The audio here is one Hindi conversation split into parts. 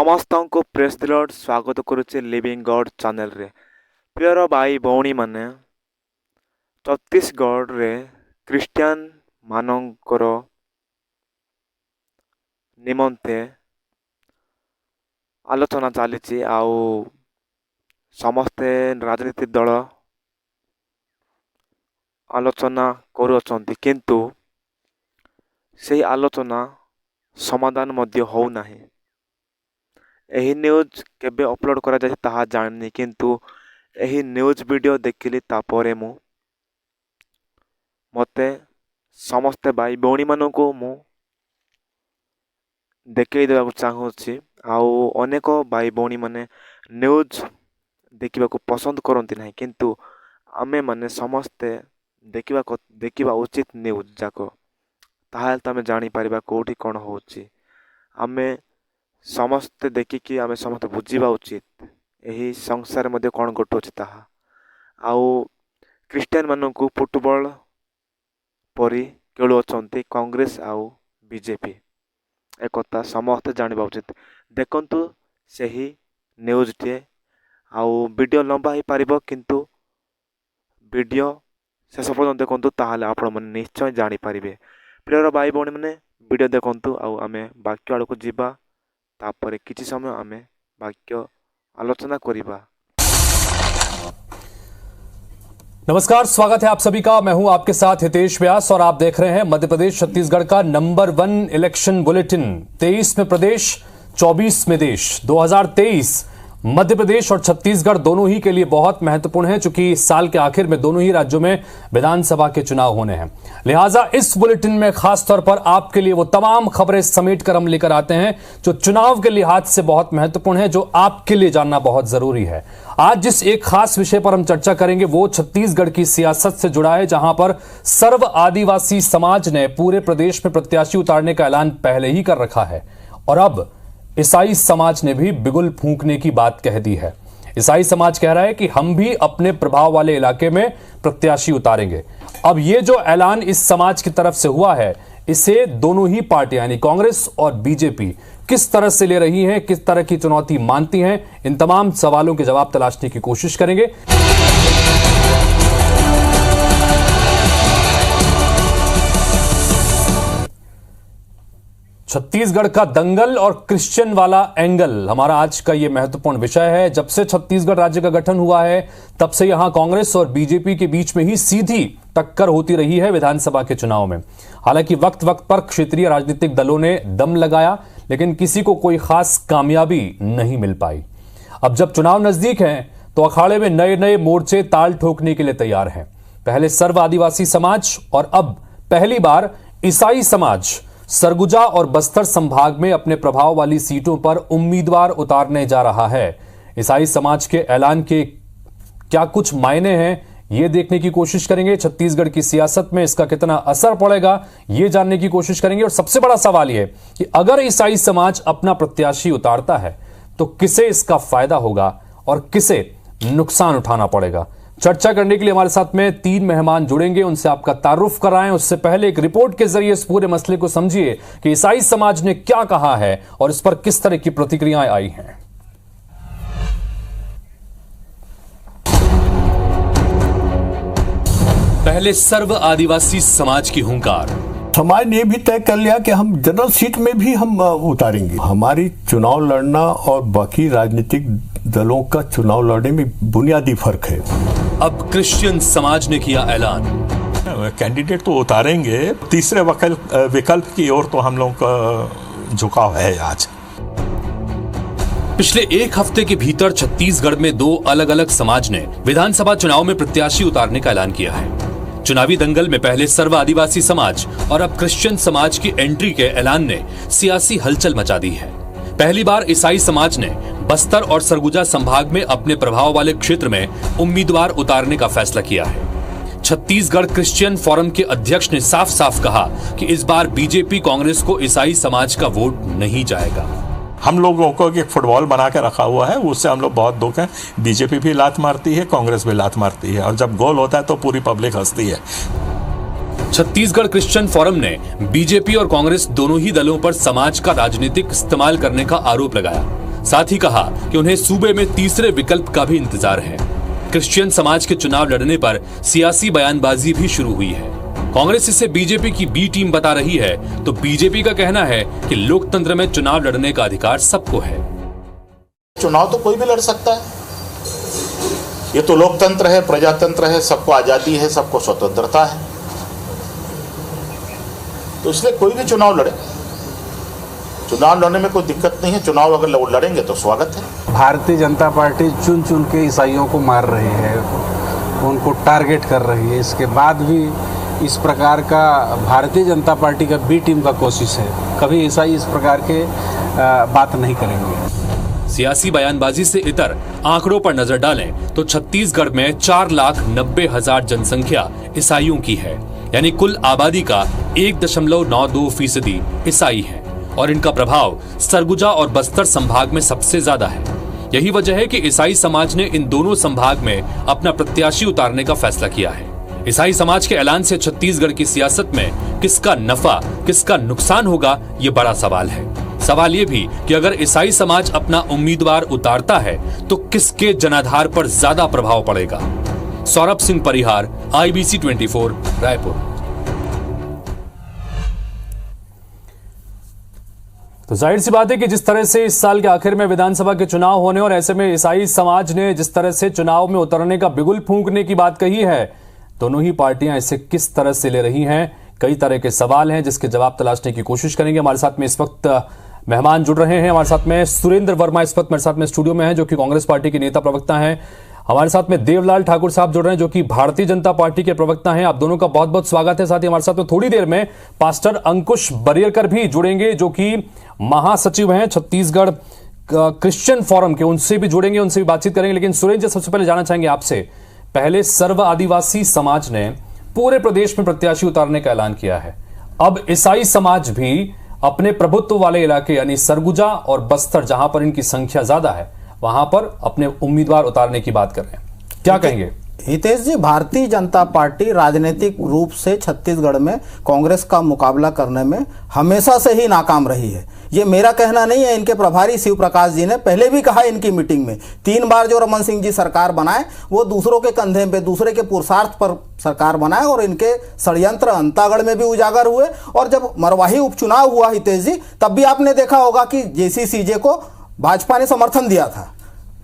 ସମସ୍ତଙ୍କୁ ପ୍ରେସ୍ ଦ ଲର୍ଡ ସ୍ୱାଗତ କରୁଛି ଲିଭିଂ ଗଡ୍ ଚ୍ୟାନେଲରେ। ପ୍ରିୟର ଭାଇ ଭଉଣୀମାନେ, ଛତିଶଗଡ଼ରେ ଖ୍ରୀଷ୍ଟିଆନ ମାନଙ୍କର ନିମନ୍ତେ ଆଲୋଚନା ଚାଲିଛି। ଆଉ ସମସ୍ତେ ରାଜନୀତି ଦଳ ଆଲୋଚନା କରୁଅଛନ୍ତି, କିନ୍ତୁ ସେହି ଆଲୋଚନା ସମାଧାନ ମଧ୍ୟ ହେଉନାହିଁ। ଏହି ନ୍ୟୁଜ୍ କେବେ ଅପଲୋଡ଼ କରାଯାଇଛି ତାହା ଜାଣିନି, କିନ୍ତୁ ଏହି ନ୍ୟୁଜ୍ ଭିଡ଼ିଓ ଦେଖିଲି ତାପରେ ମୋତେ ସମସ୍ତେ ଭାଇ ଭଉଣୀମାନଙ୍କୁ ମୁଁ ଦେଖେଇ ଦେବାକୁ ଚାହୁଁଛି। ଆଉ ଅନେକ ଭାଇ ଭଉଣୀମାନେ ନ୍ୟୁଜ୍ ଦେଖିବାକୁ ପସନ୍ଦ କରନ୍ତି ନାହିଁ, କିନ୍ତୁ ଆମେମାନେ ସମସ୍ତେ ଦେଖିବା ଉଚିତ ନ୍ୟୁଜ୍ ଯାକ। ତାହେଲେ ତ ଆମେ ଜାଣିପାରିବା କେଉଁଠି କ'ଣ ହେଉଛି। ଆମେ ସମସ୍ତେ ଦେଖିକି ଆମେ ସମସ୍ତେ ବୁଝିବା ଉଚିତ ଏହି ସଂସାରରେ ମଧ୍ୟ କ'ଣ ଘଟୁଅଛି ତାହା। ଆଉ ଖ୍ରୀଷ୍ଟିଆନ ମାନଙ୍କୁ ଫୁଟବଲ ପରି ଖେଳୁଅଛନ୍ତି କଂଗ୍ରେସ ଆଉ ବିଜେପି, ଏକଥା ସମସ୍ତେ ଜାଣିବା ଉଚିତ। ଦେଖନ୍ତୁ ସେହି ନ୍ୟୁଜ୍ଟିଏ। ଆଉ ଭିଡ଼ିଓ ଲମ୍ବା ହେଇପାରିବ, କିନ୍ତୁ ଭିଡ଼ିଓ ଶେଷ ପର୍ଯ୍ୟନ୍ତ ଦେଖନ୍ତୁ, ତାହେଲେ ଆପଣମାନେ ନିଶ୍ଚୟ ଜାଣିପାରିବେ। ପ୍ରିୟର ଭାଇ ଭଉଣୀମାନେ, ଭିଡ଼ିଓ ଦେଖନ୍ତୁ ଆଉ ଆମେ ବାକ୍ୟ ଆଡ଼କୁ ଯିବା। तापर किसी समय आमे वाक्य आलोचना करिबा। नमस्कार, स्वागत है आप सभी का। मैं हूं आपके साथ हितेश व्यास और आप देख रहे हैं मध्य प्रदेश छत्तीसगढ़ का नंबर 1 इलेक्शन बुलेटिन। 23 में प्रदेश, 24 में देश। 2023 मध्य प्रदेश और छत्तीसगढ़ दोनों ही के लिए बहुत महत्वपूर्ण है, क्योंकि साल के आखिर में दोनों ही राज्यों में विधानसभा के चुनाव होने हैं। लिहाजा इस बुलेटिन में खास तौर पर आपके लिए वो तमाम खबरें समेट कर हम लेकर आते हैं जो चुनाव के लिहाज से बहुत महत्वपूर्ण है, जो आपके लिए जानना बहुत जरूरी है। आज जिस एक खास विषय पर हम चर्चा करेंगे वो छत्तीसगढ़ की सियासत से जुड़ा है, जहां पर सर्व आदिवासी समाज ने पूरे प्रदेश में प्रत्याशी उतारने का ऐलान पहले ही कर रखा है और अब ईसाई समाज ने भी बिगुल फूंकने की बात कह दी है। ईसाई समाज कह रहा है कि हम भी अपने प्रभाव वाले इलाके में प्रत्याशी उतारेंगे। अब ये जो ऐलान इस समाज की तरफ से हुआ है, इसे दोनों ही पार्टियां यानी कांग्रेस और बीजेपी किस तरह से ले रही हैं, किस तरह की चुनौती मानती हैं, इन तमाम सवालों के जवाब तलाशने की कोशिश करेंगे। छत्तीसगढ़ का दंगल और क्रिश्चियन वाला एंगल हमारा आज का यह महत्वपूर्ण विषय है। जब से छत्तीसगढ़ राज्य का गठन हुआ है, तब से यहां कांग्रेस और बीजेपी के बीच में ही सीधी टक्कर होती रही है विधानसभा के चुनाव में। हालांकि वक्त वक्त पर क्षेत्रीय राजनीतिक दलों ने दम लगाया, लेकिन किसी को कोई खास कामयाबी नहीं मिल पाई। अब जब चुनाव नजदीक है तो अखाड़े में नए नए मोर्चे ताल ठोकने के लिए तैयार हैं। पहले सर्व आदिवासी समाज और अब पहली बार ईसाई समाज सरगुजा और बस्तर संभाग में अपने प्रभाव वाली सीटों पर उम्मीदवार उतारने जा रहा है। ईसाई समाज के ऐलान के क्या कुछ मायने हैं, यह देखने की कोशिश करेंगे। छत्तीसगढ़ की सियासत में इसका कितना असर पड़ेगा, यह जानने की कोशिश करेंगे। और सबसे बड़ा सवाल यह कि अगर ईसाई समाज अपना प्रत्याशी उतारता है तो किसे इसका फायदा होगा और किसे नुकसान उठाना पड़ेगा। चर्चा करने के लिए हमारे साथ में 3 मेहमान जुड़ेंगे, उनसे आपका तारुफ कराएं। उससे पहले एक रिपोर्ट के जरिए इस पूरे मसले को समझिए कि ईसाई समाज ने क्या कहा है और इस पर किस तरह की प्रतिक्रियाएं आई हैं। पहले सर्व आदिवासी समाज की हुंकार। समाज ने भी तय कर लिया कि हम जनरल सीट में भी हम उतारेंगे। हमारी चुनाव लड़ना और बाकी राजनीतिक दलों का चुनाव लड़ने में बुनियादी फर्क है। अब क्रिश्चियन समाज ने किया ऐलान। कैंडिडेट तो उतारेंगे, तीसरे विकल्प की ओर तो हम लोगों का झुकाव है आज। पिछले एक हफ्ते के भीतर छत्तीसगढ़ में 2 अलग अलग समाज ने विधानसभा चुनाव में प्रत्याशी उतारने का ऐलान किया है। चुनावी दंगल में पहले सर्व आदिवासी समाज और अब क्रिश्चियन समाज की एंट्री के ऐलान ने सियासी हलचल मचा दी है। पहली बार ईसाई समाज ने बस्तर और सरगुजा संभाग में अपने प्रभाव वाले क्षेत्र में उम्मीदवार उतारने का फैसला किया है। छत्तीसगढ़ क्रिश्चियन फोरम के अध्यक्ष ने साफ साफ कहा कि इस बार बीजेपी कांग्रेस को ईसाई समाज का वोट नहीं जाएगा। हम लोगों को एक फुटबॉल बना के रखा हुआ है, उससे हम लोग बहुत दुख है। बीजेपी भी लात मारती है, कांग्रेस भी लात मारती है, और जब गोल होता है तो पूरी पब्लिक हंसती है। छत्तीसगढ़ क्रिश्चियन फोरम ने बीजेपी और कांग्रेस दोनों ही दलों पर समाज का राजनीतिक इस्तेमाल करने का आरोप लगाया। साथ ही कहा कि उन्हें सूबे में तीसरे विकल्प का भी इंतजार है। क्रिश्चियन समाज के चुनाव लड़ने पर सियासी बयानबाजी भी शुरू हुई है। कांग्रेस इसे बीजेपी की बी टीम बता रही है, तो बीजेपी का कहना है कि लोकतंत्र में चुनाव लड़ने का अधिकार सबको है। चुनाव तो कोई भी लड़ सकता है, ये तो लोकतंत्र है, प्रजातंत्र है, सबको आजादी है, सबको स्वतंत्रता है, तो इसलिए कोई भी चुनाव लड़े। चुनाव लड़ने में कोई दिक्कत नहीं है, चुनाव अगर लड़ेंगे तो स्वागत है। भारतीय जनता पार्टी चुन चुन के ईसाइयों को मार रही है, उनको टारगेट कर रही है। इसके बाद भी इस प्रकार का भारतीय जनता पार्टी का बी टीम का कोशिश है, कभी ईसाई इस प्रकार के बात नहीं करेंगे। सियासी बयानबाजी से इतर आंकड़ों पर नजर डालें तो छत्तीसगढ़ में 4,90,000 जनसंख्या ईसाइयों की है, यानी कुल आबादी का 1.92% ईसाई है और इनका प्रभाव सरगुजा और बस्तर संभाग में सबसे ज्यादा है। यही वजह है कि ईसाई समाज ने इन दोनों संभाग में अपना प्रत्याशी उतारने का फैसला किया है। ईसाई समाज के ऐलान से छत्तीसगढ़ की सियासत में किसका नफा किसका नुकसान होगा, ये बड़ा सवाल है। सवाल ये भी कि अगर ईसाई समाज अपना उम्मीदवार उतारता है तो किसके जनाधार पर ज्यादा प्रभाव पड़ेगा। सौरभ सिंह परिहार, IBC 24, रायपुर। तो जाहिर सी बात है कि जिस तरह से इस साल के आखिर में विधानसभा के चुनाव होने और ऐसे में ईसाई समाज ने जिस तरह से चुनाव में उतरने का बिगुल फूंकने की बात कही है, दोनों ही पार्टियां इसे किस तरह से ले रही हैं, कई तरह के सवाल हैं जिसके जवाब तलाशने की कोशिश करेंगे। हमारे साथ में इस वक्त मेहमान जुड़ रहे हैं। हमारे साथ में सुरेंद्र वर्मा इस वक्त मेरे साथ में स्टूडियो में हैं, जो कि कांग्रेस पार्टी के नेता प्रवक्ता हैं। हमारे साथ में देवलाल ठाकुर साहब जुड़ रहे हैं, जो कि भारतीय जनता पार्टी के प्रवक्ता हैं। आप दोनों का बहुत बहुत स्वागत है। साथ ही हमारे साथ में थोड़ी देर में पास्टर अंकुश बरियरकर भी जुड़ेंगे, जो कि महासचिव हैं छत्तीसगढ़ क्रिश्चियन फोरम के, उनसे भी जुड़ेंगे, उनसे भी बातचीत करेंगे। लेकिन सुरेंद्र, सबसे पहले जानना चाहेंगे आपसे, पहले सर्व आदिवासी समाज ने पूरे प्रदेश में प्रत्याशी उतारने का ऐलान किया है, अब ईसाई समाज भी अपने प्रभुत्व वाले इलाके यानी सरगुजा और बस्तर, जहां पर इनकी संख्या ज्यादा है, वहां पर अपने उम्मीदवार उतारने की बात कर रहे हैं। क्या कहेंगे? हितेश जी, भारतीय जनता पार्टी राजनीतिक रूप से छत्तीसगढ़ में कांग्रेस का मुकाबला करने में हमेशा से ही नाकाम रही है। ये मेरा कहना नहीं है, इनके प्रभारी शिव प्रकाश जी ने पहले भी कहा इनकी मीटिंग में। 3 बार जो रमन सिंह जी सरकार बनाए वो दूसरों के कंधे पे, दूसरे के पुरुषार्थ पर सरकार बनाए और इनके षड्यंत्र अंतागढ़ में भी उजागर हुए। और जब मरवाही उपचुनाव हुआ हितेश जी, तब भी आपने देखा होगा कि JCCJ को भाजपा ने समर्थन दिया था।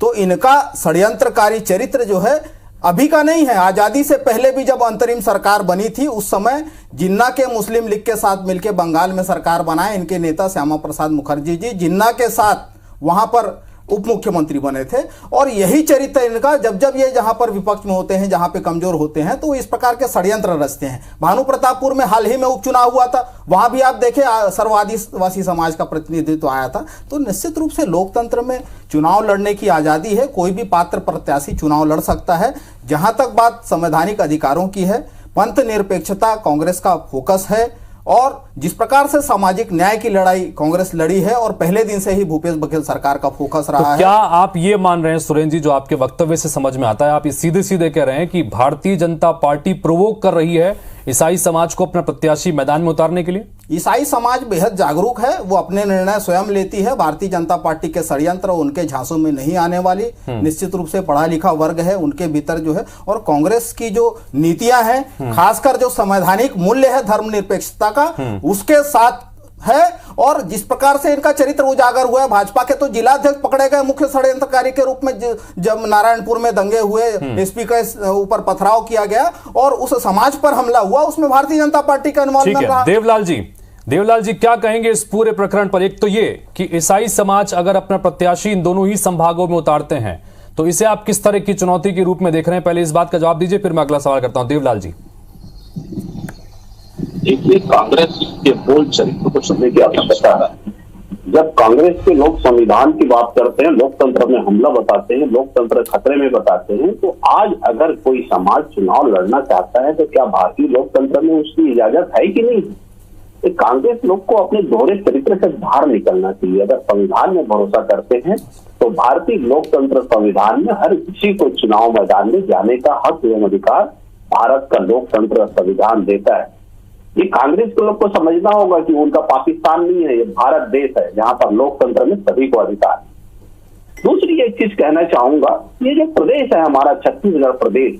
तो इनका षड्यंत्रकारी चरित्र जो है अभी का नहीं है, आजादी से पहले भी जब अंतरिम सरकार बनी थी उस समय जिन्ना के मुस्लिम लीग के साथ मिलकर बंगाल में सरकार बनाए इनके नेता श्यामा प्रसाद मुखर्जी जी, जिन्ना के साथ वहां पर उप मुख्यमंत्री बने थे। और यही चरित्र इनका, जब जब ये जहां पर विपक्ष में होते हैं, जहां पे कमजोर होते हैं, तो इस प्रकार के षड्यंत्र रचते हैं। भानु प्रतापपुर में हाल ही में उपचुनाव हुआ था, वहां भी आप देखें सर्वादिवासी समाज का प्रतिनिधित्व आया था। तो निश्चित रूप से लोकतंत्र में चुनाव लड़ने की आजादी है, कोई भी पात्र प्रत्याशी चुनाव लड़ सकता है। जहां तक बात संवैधानिक अधिकारों की है, पंथ निरपेक्षता कांग्रेस का फोकस है और जिस प्रकार से सामाजिक न्याय की लड़ाई कांग्रेस लड़ी है और पहले दिन से ही भूपेश बघेल सरकार का फोकस रहा है। क्या आप ये मान रहे हैं सुरेंद्र जी, जो आपके वक्तव्य से समझ में आता है, आप ये सीधे सीधे कह रहे हैं कि भारतीय जनता पार्टी प्रोवोक कर रही है ईसाई समाज को अपना प्रत्याशी मैदान में उतारने के लिए? ईसाई समाज बेहद जागरूक है, वो अपने निर्णय स्वयं लेती है। भारतीय जनता पार्टी के षड्यंत्र उनके झांसों में नहीं आने वाली। निश्चित रूप से पढ़ा लिखा वर्ग है उनके भीतर जो है, और कांग्रेस की जो नीतियां हैं, खासकर जो संवैधानिक मूल्य है धर्मनिरपेक्षता का, उसके साथ है। और जिस प्रकार से इनका चरित्र उजागर हुआ है, भाजपा के तो जिलाध्यक्ष पकड़े गए मुख्य षड्यंत्रकारी के रूप में जब नारायणपुर में दंगे हुए, एसपी के ऊपर पथराव किया गया और उस समाज पर हमला हुआ, उसमें भारतीय जनता पार्टी का इन्वॉल्वमेंट रहा। देवलाल जी क्या कहेंगे इस पूरे प्रकरण पर? एक तो ये कि ईसाई समाज अगर अपना प्रत्याशी इन दोनों ही संभागों में उतारते हैं तो इसे आप किस तरह की चुनौती के रूप में देख रहे हैं? पहले इस बात का जवाब दीजिए, फिर मैं अगला सवाल करता हूं। देवलाल जी, देखिए, कांग्रेस के बोल चरित्र को समझने की आवश्यकता है। जब कांग्रेस के लोग संविधान की बात करते हैं, लोकतंत्र में हमला बताते हैं, लोकतंत्र खतरे में बताते हैं, तो आज अगर कोई समाज चुनाव लड़ना चाहता है तो क्या भारतीय लोकतंत्र में उसकी इजाजत है कि नहीं? कांग्रेस लोग को अपने दोहरे चरित्र से बाहर निकलना चाहिए। अगर संविधान में भरोसा करते हैं तो भारतीय लोकतंत्र संविधान में हर किसी को चुनाव मैदान में जाने का हक एवं अधिकार भारत का लोकतंत्र संविधान देता है। ये कांग्रेस के लोग को समझना होगा कि उनका पाकिस्तान नहीं है, ये भारत देश है जहां पर लोकतंत्र में सभी को अधिकार है। दूसरी एक चीज कहना चाहूंगा, ये जो प्रदेश है हमारा छत्तीसगढ़ प्रदेश,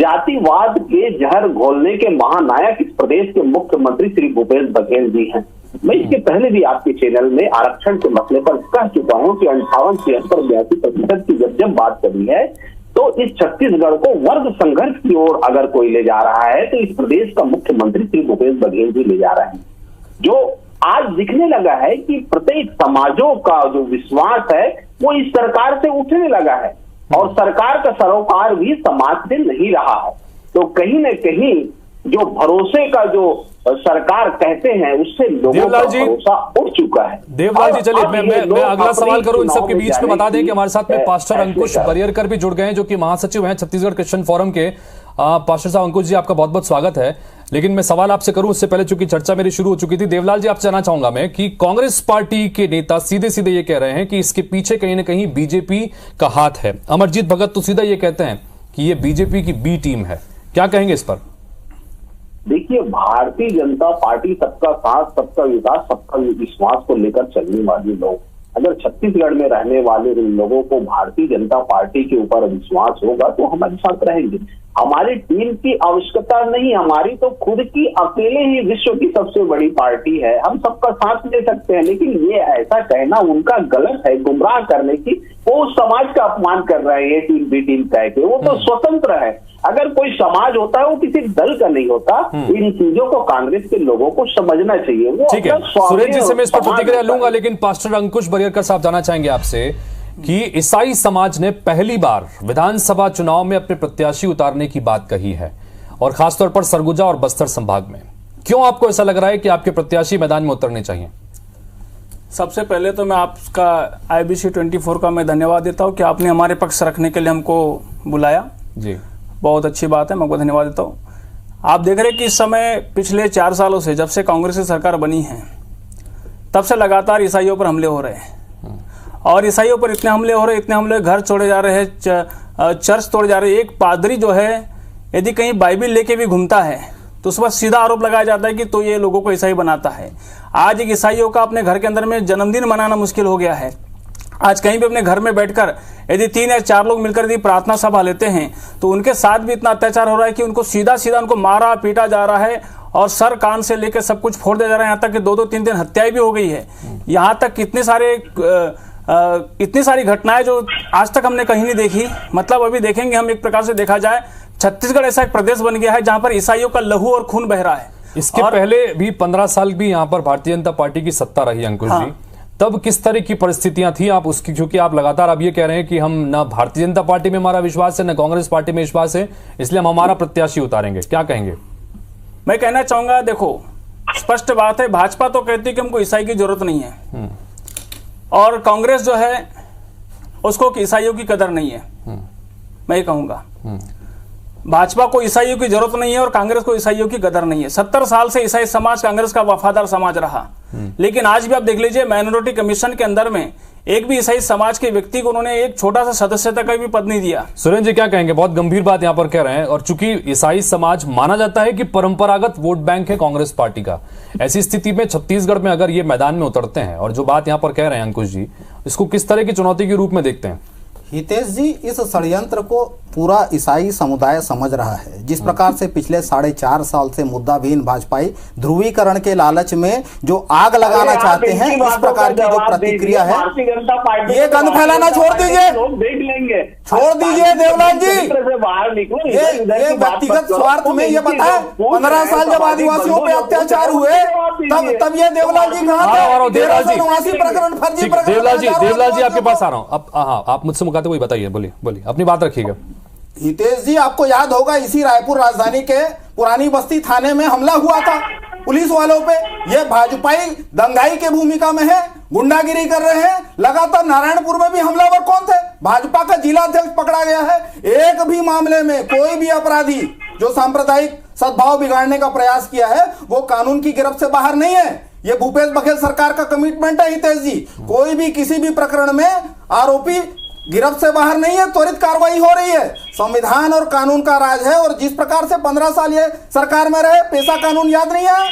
जातिवाद के जहर घोलने के महानायक इस प्रदेश के मुख्यमंत्री श्री भूपेश बघेल जी हैं। मैं इसके पहले भी आपके चैनल में आरक्षण के मसले पर कह चुका हूं कि 58, 76, 82% की जब बात करी है, तो इस छत्तीसगढ़ को वर्ग संघर्ष की ओर अगर कोई ले जा रहा है तो इस प्रदेश का मुख्यमंत्री श्री भूपेश बघेल जी ले जा रहे हैं। जो आज दिखने लगा है कि प्रत्येक समाजों का जो विश्वास है वो इस सरकार से उठने लगा है और सरकार का सरोकार भी समाज से नहीं रहा है। तो कहीं न कहीं जो भरोसे का जो सरकार कहते हैं उससे लोगों का भरोसा उठ चुका है। देवलाल जी, चलिए मैं अगला सवाल करूं इन सबके बीच में बता दें कि हमारे साथ में पास्टर अंकुश बरियरकर भी जुड़ गए हैं, जो कि महासचिव हैं छत्तीसगढ़ क्रिश्चियन फोरम के। पास्टर साहब, अंकुश जी आपका बहुत बहुत स्वागत है। लेकिन मैं सवाल आपसे करूं उससे पहले, चूंकि चर्चा मेरी शुरू हो चुकी थी, देवलाल जी आपसे जानना चाहूंगा मैं कि कांग्रेस पार्टी के नेता सीधे सीधे ये कह रहे हैं कि इसके पीछे कहीं ना कहीं बीजेपी का हाथ है। अमरजीत भगत तो सीधा ये कहते हैं कि ये बीजेपी की बी टीम है। क्या कहेंगे इस पर? देखिए, भारतीय जनता पार्टी सबका साथ, सबका विकास, सबका विश्वास को लेकर चलने वाले लोग, अगर छत्तीसगढ़ में रहने वाले लोगों को भारतीय जनता पार्टी के ऊपर विश्वास होगा तो हमारे साथ रहेंगे। हमारी टीम की आवश्यकता नहीं, हमारी तो खुद की अकेले ही विश्व की सबसे बड़ी पार्टी है, हम सबका साथ ले सकते हैं। लेकिन ये ऐसा कहना उनका गलत है, गुमराह करने की, वो समाज का अपमान कर रहे हैं टीम बी टीम कह के। वो तो स्वतंत्र है, अगर कोई समाज होता है वो किसी दल का नहीं होता। इन चीजों को कांग्रेस के लोगों को समझना चाहिए। वो ठीक है, सुरेश जी से मैं इस पर प्रतिक्रिया लूंगा, लेकिन पास्टर अंकुश बरियरकर साहब जानना चाहेंगे आपसे कि ईसाई समाज ने पहली बार विधानसभा चुनाव में अपने प्रत्याशी उतारने की बात कही है, और खासतौर पर सरगुजा और बस्तर संभाग में। क्यों आपको ऐसा लग रहा है कि आपके प्रत्याशी मैदान में उतरने चाहिए? सबसे पहले तो मैं आपका IBC 24 का मैं धन्यवाद देता हूं कि आपने हमारे पक्ष रखने के लिए हमको बुलाया जी, बहुत अच्छी बात है, मैं आपको धन्यवाद देता हूं। आप देख रहे हैं कि इस समय पिछले 4 सालों से, जब से कांग्रेस की सरकार बनी है, तब से लगातार ईसाइयों पर हमले हो रहे हैं। और ईसाइयों पर इतने हमले हो रहे, इतने हमले, घर तोड़े जा रहे हैं, चर्च तोड़े जा रहे हैं। एक पादरी जो है यदि कहीं बाइबिल लेके भी घूमता है तो उस पर सीधा आरोप लगाया जाता है कि तो ये लोगों को ईसाई बनाता है। आज एक ईसाइयों का अपने घर के अंदर में जन्मदिन मनाना मुश्किल हो गया है। आज कहीं भी अपने घर में बैठकर यदि 3 या 4 लोग मिलकर यदि प्रार्थना सभा लेते हैं तो उनके साथ भी इतना अत्याचार हो रहा है कि उनको सीधा सीधा उनको मारा पीटा जा रहा है और सर कान से लेकर सब कुछ फोड़ दिया जा रहा है। यहाँ तक कि 2-2, 3-3 हत्याएं भी हो गई है। यहाँ तक इतनी सारी घटनाएं जो आज तक हमने कहीं नहीं देखी। मतलब अभी देखेंगे हम, एक प्रकार से देखा जाए छत्तीसगढ़ ऐसा एक प्रदेश बन गया है जहां पर ईसाइयों का लहू और खून बह रहा है। इसके पहले भी 15 साल भी यहाँ पर भारतीय जनता पार्टी की सत्ता रही अंकुश जी, तब किस तरह की परिस्थितियां थी आप उसकी, क्योंकि आप लगातार अब ये कह रहे हैं कि हम ना भारतीय जनता पार्टी में हमारा विश्वास है ना कांग्रेस पार्टी में विश्वास है, इसलिए हम हमारा प्रत्याशी उतारेंगे। क्या कहेंगे? मैं कहना चाहूंगा, देखो स्पष्ट बात है, भाजपा तो कहती है कि हमको ईसाई की जरूरत नहीं है और कांग्रेस जो है उसको ईसाइयों की कदर नहीं है। मैं ये कहूंगा भाजपा को ईसाइयों की जरूरत नहीं है और कांग्रेस को ईसाइयों की कदर नहीं है। 70 साल से ईसाई समाज कांग्रेस का वफादार समाज रहा, लेकिन आज भी आप देख लीजिए माइनॉरिटी कमीशन के अंदर में एक भी ईसाई समाज के व्यक्ति को उन्होंने एक छोटा सा सदस्यता का भी पद नहीं दिया। सुरेंद्र जी क्या कहेंगे? बहुत गंभीर बात यहां पर कह रहे हैं, और चूंकि ईसाई समाज माना जाता है कि परंपरागत वोट बैंक है कांग्रेस पार्टी का, ऐसी स्थिति में छत्तीसगढ़ में अगर ये मैदान में उतरते हैं और जो बात यहां पर कह रहे हैं अंकुश जी, इसको किस तरह की चुनौती के रूप में देखते हैं? हितेश जी, इस षड्यंत्र को पूरा ईसाई समुदाय समझ रहा है। जिस प्रकार से पिछले 4.5 साल से मुद्दाविहीन भाजपाई ध्रुवीकरण के लालच में जो आग लगाना चाहते हैं, इस प्रकार की जो प्रतिक्रिया है, ये गंद फैलाना छोड़ दीजिए, छोड़ दीजिए देवलाल जी। ये व्यक्तिगत स्वार्थ में ये बताए 15 साल जब आदिवासियों पे अत्याचार हुए तब ये देवलाल जी कहाँ थे? 1389 प्रकरण, फर्जी प्रकरण। देवलाल जी आपके पास आ रहा हूँ अब। हाँ, आप मुझसे मुकाते वही बताइए, बोलिए अपनी बात रखिएगा। हितेश जी, आपको याद होगा इसी रायपुर राजधानी के पुरानी बस्ती थाने में हमला हुआ था पुलिस वालों पे। ये भाजपाई दंगाई के भूमिका में है, गुंडागिरी कर रहे हैं। लगातार नारायणपुर में भी हमलावर कौन थे? भाजपा का जिला अध्यक्ष पकड़ा गया है। एक भी मामले में कोई भी अपराधी जो सांप्रदायिक सद्भाव बिगाड़ने का प्रयास किया है वो कानून की गिरफ्त से बाहर नहीं है। ये भूपेश बघेल सरकार का कमिटमेंट है हितेश जी। कोई भी किसी भी प्रकरण में आरोपी गिरफ्त से बाहर नहीं है, त्वरित कार्रवाई हो रही है। संविधान और कानून का राज है। और जिस प्रकार से 15 साल ये सरकार में रहे, पेशा कानून याद नहीं है?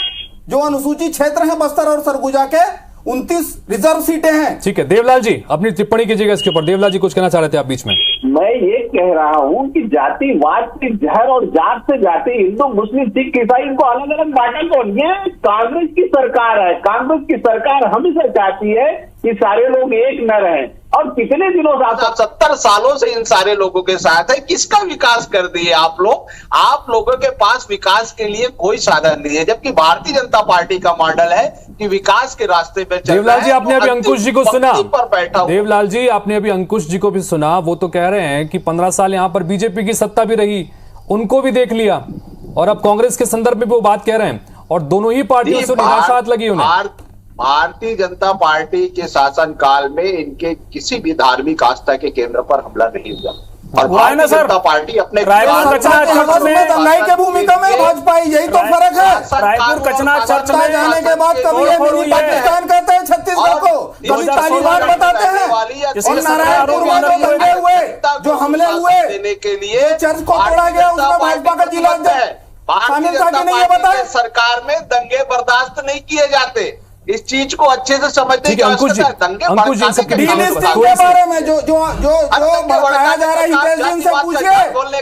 जो अनुसूचित क्षेत्र हैं बस्तर और सरगुजा के, 29 रिजर्व सीटें हैं। ठीक है, देवलाल जी अपनी टिप्पणी कीजिएगा इसके ऊपर। देवलाल जी कुछ कहना चाह रहे थे आप बीच में। मैं ये कह रहा हूं कि जातिवाद के जहर और जात से जाति, हिंदू मुस्लिम सिख ईसाई, इनको अलग अलग बांटा कौन? ये कांग्रेस की सरकार है। कांग्रेस की सरकार हमेशा चाहती है कि सारे लोग एक न रहें, और कितने दिनों से 70 सालों से इन सारे लोगों के साथ है। किसका विकास कर दिए आप लोग? आप लोगों के पास विकास के लिए कोई साधन नहीं है, जबकि भारतीय जनता पार्टी का मॉडल है कि विकास के रास्ते पे चल देवलाल जी आपने अभी अंकुश जी को सुना। पर बैठा देवलाल जी आपने अभी अंकुश जी को भी सुना। वो तो कह रहे हैं कि 15 साल यहां पर बीजेपी की सत्ता भी रही, उनको भी देख लिया, और अब कांग्रेस के संदर्भ में वो बात कह रहे हैं, और दोनों ही पार्टियों से निराशात लगी उन्हें। भारतीय जनता पार्टी के शासन काल में इनके किसी भी धार्मिक आस्था के केंद्र पर हमला नहीं हुआ, और भारतीय जनता पार्टी अपने रायपुर कचना चर्च में दंगाई की भूमिका में भाजपा, यही तो फर्क है। रायपुर कचना चर्च में जाने के बाद कभी ये मिनी पाकिस्तान कहते हैं छत्तीसगढ़ को, कभी तालिबान बताते हैं, और नारायणपुर में जो दंगे हुए, जो हमले हुए, देने के लिए चर्च को तोड़ा गया, उसमें भाजपा का जिला शामिल था कि नहीं, ये बताएं। सरकार में दंगे बर्दाश्त नहीं किए जाते। इस चीज को अच्छे से समझने की आवश्यकता है। दंगे अंकुश जी सबके के बारे में जो जो जो जो भड़काया जा रहा है, हितेश जी से पूछिए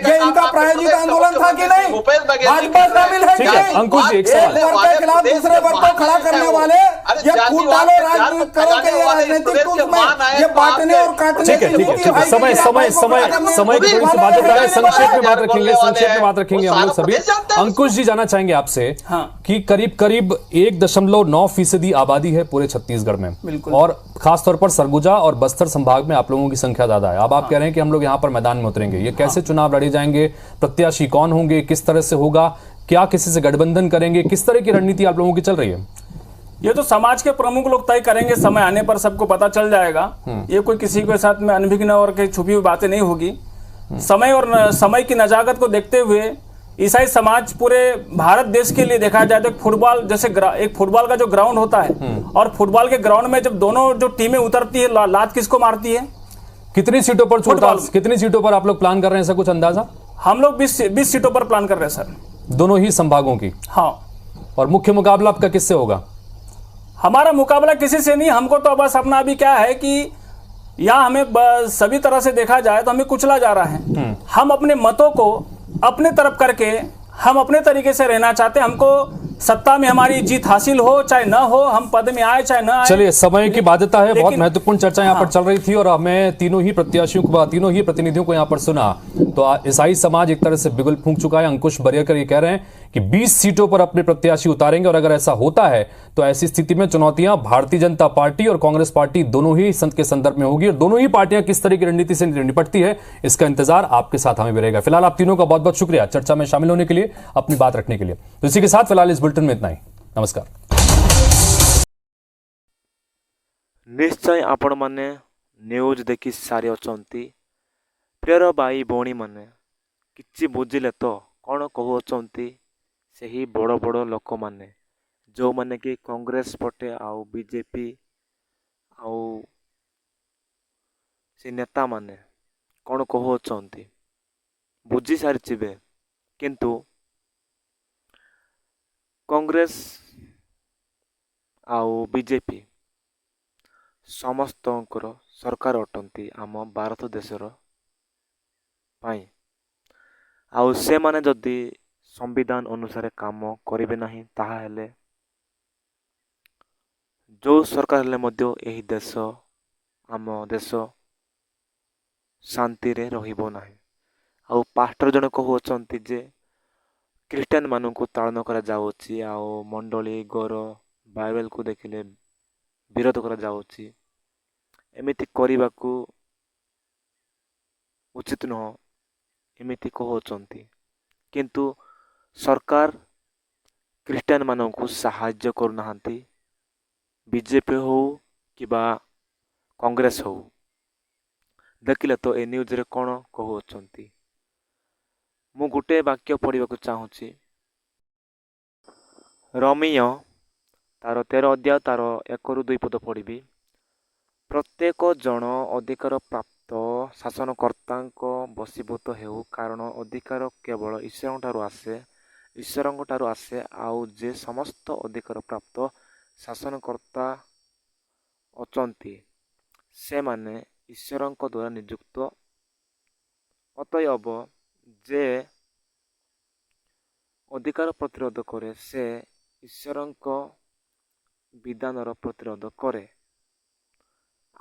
ये इनका प्रायोजित आंदोलन था कि नहीं, भाजपा शामिल है कि नहीं? अंकुश जी एक एक वर्ग के खिलाफ दूसरे वर्ग को खड़ा करने वाले ये फूट डालो राजनीति करो के ये राजनीतिक टूल्स में ये बांटने और काटने ठीक है, ठीक है, ठीक है। समय समय समय समय की थोड़ी सी बात होता है, संक्षेप में बात रखेंगे, संक्षेप में बात रखेंगे हम लोग सभी। अंकुश जी जानना चाहेंगे आपसे कि करीब करीब 1.9% आबादी है पूरे छत्तीसगढ़ में, और खासतौर पर सरगुजा और बस्तर संभाग में आप लोगों की संख्या ज्यादा है। अब आप कह रहे हैं कि हम लोग यहाँ पर मैदान में उतरेंगे, ये कैसे चुनाव लड़े जाएंगे, प्रत्याशी कौन होंगे, किस तरह से होगा, क्या किसी से गठबंधन करेंगे, किस तरह की रणनीति आप लोगों की चल रही है? ये तो समाज के प्रमुख लोग तय करेंगे, समय आने पर सबको पता चल जाएगा। ये कोई किसी के साथ में अनभिज्ञ और कहीं छुपी हुई बातें नहीं होगी। समय और समय की नजाकत को देखते हुए ईसाई समाज पूरे भारत देश के लिए देखा जाए तो एक फुटबॉल जैसे एक फुटबॉल का जो ग्राउंड होता है, और फुटबॉल के ग्राउंड में जब दोनों जो टीमें उतरती है, लात किसको मारती है? कितनी सीटों पर फुटबॉल, कितनी सीटों पर आप लोग प्लान कर रहे हैं, ऐसा कुछ अंदाजा? हम लोग 20 सीटों पर प्लान कर रहे हैं सर, दोनों ही संभागों की। हाँ, और मुख्य मुकाबला आपका किससे होगा? हमारा मुकाबला किसी से नहीं, हमको तो बस अपना अभी क्या है कि यहाँ हमें सभी तरह से देखा जाए तो हमें कुचला जा रहा है। हम अपने मतों को अपने तरफ करके हम अपने तरीके से रहना चाहते हैं। हमको सत्ता में हमारी जीत हासिल हो चाहे ना हो, हम पद में आए चाहे ना आए। चलिए, समय की बाध्यता है, बहुत महत्वपूर्ण चर्चा यहाँ पर चल रही थी, और हमें तीनों ही प्रत्याशियों को, तीनों ही प्रतिनिधियों को यहाँ पर सुना तो ईसाई समाज एक तरह से बिगुल फूंक चुका है। अंकुश बरियरकर ये कह रहे हैं कि 20 सीटों पर अपने प्रत्याशी उतारेंगे, और अगर ऐसा होता है तो ऐसी स्थिति में चुनौतियां भारतीय जनता पार्टी और कांग्रेस पार्टी दोनों ही संत के संदर्भ में होगी, और दोनों ही पार्टियां किस तरह की रणनीति से निपटती है इसका इंतजार आपके साथ हमें भी रहेगा। फिलहाल आप तीनों का बहुत बहुत शुक्रिया चर्चा में शामिल होने के लिए, अपनी बात रखने के लिए। तो इसी के साथ फिलहाल इस बुलेटिन में इतना ही। नमस्कार। निश्चय आपण माने न्यूज देखि सारी अछंती। प्रियर भाई भौणी माने किछि बुझिले तो कौन कहउछंती सही बड़ बड़ लोक माने जो माने कि कांग्रेस पटे आउ बीजेपी आउ से नेता माने कौन कहउछंती बुझी सारिथिबे, किंतु कांग्रेस आउ बीजेपी समस्तंकर सरकार अटंती आम भारत देशर पाई। आउ से माने जदि संविधान अनुसार काम करिवे नाही ताहा हेले जो सरकार हेले मध्य एही देश आम देश शांति रे रहिबो नाही। आउ पास्टर जन कहउछंती जे क्रिश्चियन मानू ताड़न करा जाउछि, आउ मंडली गौर बाइबल को देखिले विरोध करा जाउछि। एमिति करिबाकू उचित नह एमिति कहउछंती, किंतु सरकार क्रिश्चियन मानू साहाय्य करुनाहांती। बीजेपी हो कि बा कांग्रेस हो, देखिले तो ए न्यूज रे कौन कहउछंती। मु गुटे वाक्य पढ़िबाकू चाहूछि। रोमियो तार 13 अध्याय तार 1 ରୁ 2 पद पढ़िबी। प्रत्येक जन अधिकार प्राप्त शासनकर्ता बसीभूत हेउ, कारण अधिकार केवल ईश्वर आसे आउ जे समस्त अधिकार प्राप्त शासनकर्ता ଅଛନ୍ତି ସେମାନେ ଈଶ୍ୱରଙ୍କ ଦ୍ୱାରା ନିଯୁକ୍ତ। ଅତଏବ ଯେ ଅଧିକାର ପ୍ରତିରୋଧ କରେ ସେ ଈଶ୍ୱରଙ୍କ ବିଧାନର ପ୍ରତିରୋଧ କରେ।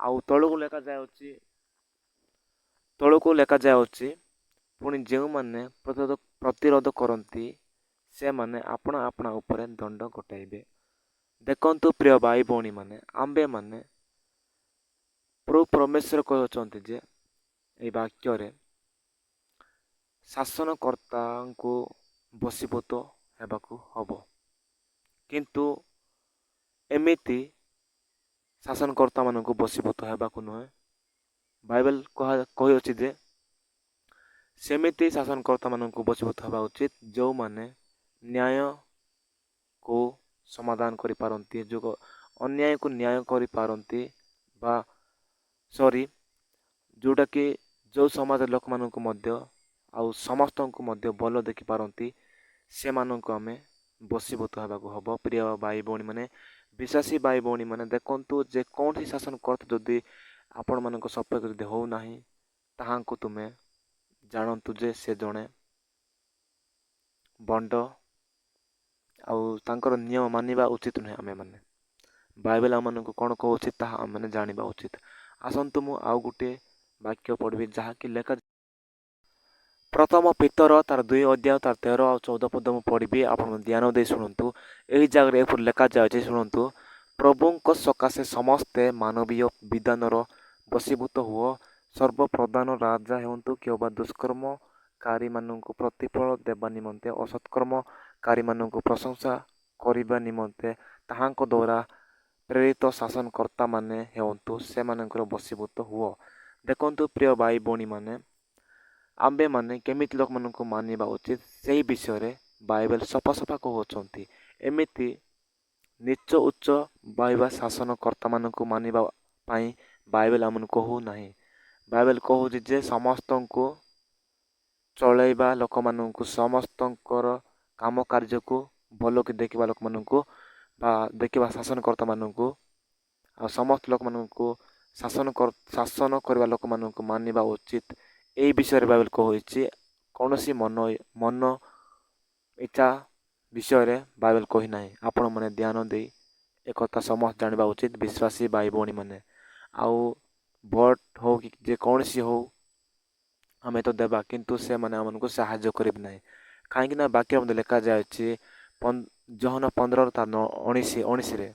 ଆଉ ତଳକୁ ଲେଖାଯାଉଛି ପୁଣି ଯେଉଁମାନେ ପ୍ରତିରୋଧ କରନ୍ତି ସେମାନେ ଆପଣା ଆପଣା ଉପରେ ଦଣ୍ଡ ଘଟାଇବେ। ଦେଖନ୍ତୁ ପ୍ରିୟ ଭାଇ ଭଉଣୀମାନେ, ଆମ୍ଭେମାନେ ପ୍ରଭୁ ପରମେଶ୍ୱର କହୁଛନ୍ତି ଯେ ଏହି ବାକ୍ୟରେ ଶାସନକର୍ତ୍ତାଙ୍କୁ ବଶୀଭୂତ ହେବାକୁ ହବ। କିନ୍ତୁ ଏମିତି ଶାସନକର୍ତ୍ତାମାନଙ୍କୁ ବଶୀଭୂତ ହେବାକୁ ନୁହେଁ। ବାଇବେଲ କହିଅଛି ଯେ ସେମିତି ଶାସନକର୍ତ୍ତାମାନଙ୍କୁ ବଶୀଭୂତ ହେବା ଉଚିତ ଯେଉଁମାନେ ନ୍ୟାୟକୁ ସମାଧାନ କରିପାରନ୍ତି, ଅନ୍ୟାୟକୁ ନ୍ୟାୟ କରିପାରନ୍ତି, ବା ଯେଉଁଟାକି ଯେଉଁ ସମାଜର ଲୋକମାନଙ୍କୁ ମଧ୍ୟ ଆଉ ସମସ୍ତଙ୍କୁ ମଧ୍ୟ ଭଲ ଦେଖିପାରନ୍ତି ସେମାନଙ୍କୁ ଆମେ ବଶୀଭୂତ ହେବାକୁ ହବ। ପ୍ରିୟ ଭାଇ ଭଉଣୀମାନେ, ବିଶ୍ୱାସୀ ଭାଇ ଭଉଣୀମାନେ, ଦେଖନ୍ତୁ ଯେ କୌଣସି ଶାସନକର୍ତ୍ତା ଯଦି ଆପଣମାନଙ୍କ ସପକ୍ଷରେ ଯଦି ହେଉନାହିଁ ତାହାଙ୍କୁ ତୁମେ ଜାଣନ୍ତୁ ଯେ ସେ ଜଣେ ବଣ୍ଡ ଆଉ ତାଙ୍କର ନିୟମ ମାନିବା ଉଚିତ ନୁହେଁ। ଆମେମାନେ ବାଇବେଲ ଆମମାନଙ୍କୁ କ'ଣ କହୁଛି ତାହା ଆମେମାନେ ଜାଣିବା ଉଚିତ। ଆସନ୍ତୁ ମୁଁ ଆଉ ଗୋଟିଏ ବାକ୍ୟ ପଢ଼ିବି ଯାହାକି ଲେଖା ପ୍ରଥମ ପିତର ତାର 2 ଅଧ୍ୟାୟ ତାର 13 ଆଉ 14 ପଦ ମୁଁ ପଢ଼ିବି, ଆପଣ ଧ୍ୟାନ ଦେଇ ଶୁଣନ୍ତୁ। ଏହି ଜାଗାରେ ଏପରି ଲେଖାଯାଉଛି, ଶୁଣନ୍ତୁ। ପ୍ରଭୁଙ୍କ ସକାଶେ ସମସ୍ତେ ମାନବୀୟ ବିଧାନର ବଶୀଭୂତ ହୁଅ। ସର୍ବପ୍ରଧାନ ରାଜା ହୁଅନ୍ତୁ କିମ୍ବା ଦୁଷ୍କର୍ମକାରୀମାନଙ୍କୁ ପ୍ରତିଫଳ ଦେବା ନିମନ୍ତେ ଅସତ୍କର୍ମକାରୀମାନଙ୍କୁ ପ୍ରଶଂସା କରିବା ନିମନ୍ତେ ତାହାଙ୍କ ଦ୍ୱାରା ପ୍ରେରିତ ଶାସନକର୍ତ୍ତାମାନେ ହୁଅନ୍ତୁ, ସେମାନଙ୍କର ବଶୀଭୂତ ହୁଅ। ଦେଖନ୍ତୁ ପ୍ରିୟ ଭାଇ ଭଉଣୀମାନେ, ଆମ୍ଭେମାନେ କେମିତି ଲୋକମାନଙ୍କୁ ମାନିବା ଉଚିତ ସେହି ବିଷୟରେ ବାଇବେଲ ସଫା କହୁଅଛନ୍ତି। ଏମିତି ନିଚ ଉଚ୍ଚ ଭାବିବା ଶାସନକର୍ତ୍ତାମାନଙ୍କୁ ମାନିବା ପାଇଁ ବାଇବେଲ ଆମକୁ କହୁନାହିଁ। ବାଇବେଲ କହୁଛି ଯେ ସମସ୍ତଙ୍କୁ ଚଳେଇବା ଲୋକମାନଙ୍କୁ, ସମସ୍ତଙ୍କର କାମ କାର୍ଯ୍ୟକୁ ଭଲକି ଦେଖିବା ଲୋକମାନଙ୍କୁ ବା ଦେଖିବା ଶାସନକର୍ତ୍ତାମାନଙ୍କୁ ଆଉ ସମସ୍ତ ଲୋକମାନଙ୍କୁ ଶାସନ କରିବା ଲୋକମାନଙ୍କୁ ମାନିବା ଉଚିତ। ଏହି ବିଷୟରେ ବାଇବେଲ କହୁଛି। କୌଣସି ମନ ଇଚ୍ଛା ବିଷୟରେ ବାଇବେଲ କହିନାହିଁ। ଆପଣମାନେ ଧ୍ୟାନ ଦେଇ ଏକଥା ସମସ୍ତେ ଜାଣିବା ଉଚିତ ବିଶ୍ୱାସୀ ଭାଇ ଭଉଣୀମାନେ। ଆଉ ଭୋଟ ହଉ କି ଯେକୌଣସି ହଉ ଆମେ ତ ଦେବା, କିନ୍ତୁ ସେମାନେ ଆମମାନଙ୍କୁ ସାହାଯ୍ୟ କରିବେ ନାହିଁ। କାହିଁକି ନା ବାକ୍ୟରେ ମଧ୍ୟ ଲେଖାଯାଇଛି ଜହନ 15 ତା 19ରେ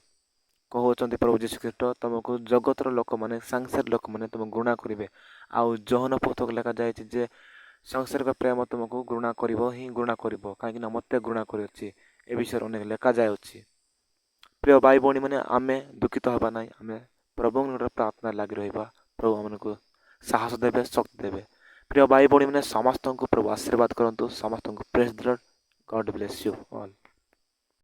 କହୁଅଛନ୍ତି ପ୍ରଭୁ ଯୀଶୁଖ୍ରୀଷ୍ଟ ତୁମକୁ ଜଗତର ଲୋକମାନେ, ସାଂସାରିକ ଲୋକମାନେ ତୁମକୁ ଘୃଣା କରିବେ। ଆଉ ଜହନ ପୁସ୍ତକ ଲେଖାଯାଇଛି ଯେ ସାଂସାରିକ ପ୍ରେମ ତୁମକୁ ଘୃଣା କରିବ, କାହିଁକିନା ମୋତେ ଘୃଣା କରିଅଛି। ଏ ବିଷୟରେ ଅନେକ ଲେଖାଯାଉଛି। ପ୍ରିୟ ଭାଇ ଭଉଣୀମାନେ, ଆମେ ଦୁଃଖିତ ହେବା ନାହିଁ। ଆମେ ପ୍ରଭୁଙ୍କର ପ୍ରାର୍ଥନା ଲାଗି ରହିବା। ପ୍ରଭୁ ଆମମାନଙ୍କୁ ସାହସ ଦେବେ, ଶକ୍ତି ଦେବେ। ପ୍ରିୟ ଭାଇ ଭଉଣୀମାନେ, ସମସ୍ତଙ୍କୁ ପ୍ରଭୁ ଆଶୀର୍ବାଦ କରନ୍ତୁ। ସମସ୍ତଙ୍କୁ praise the Lord. God bless you all.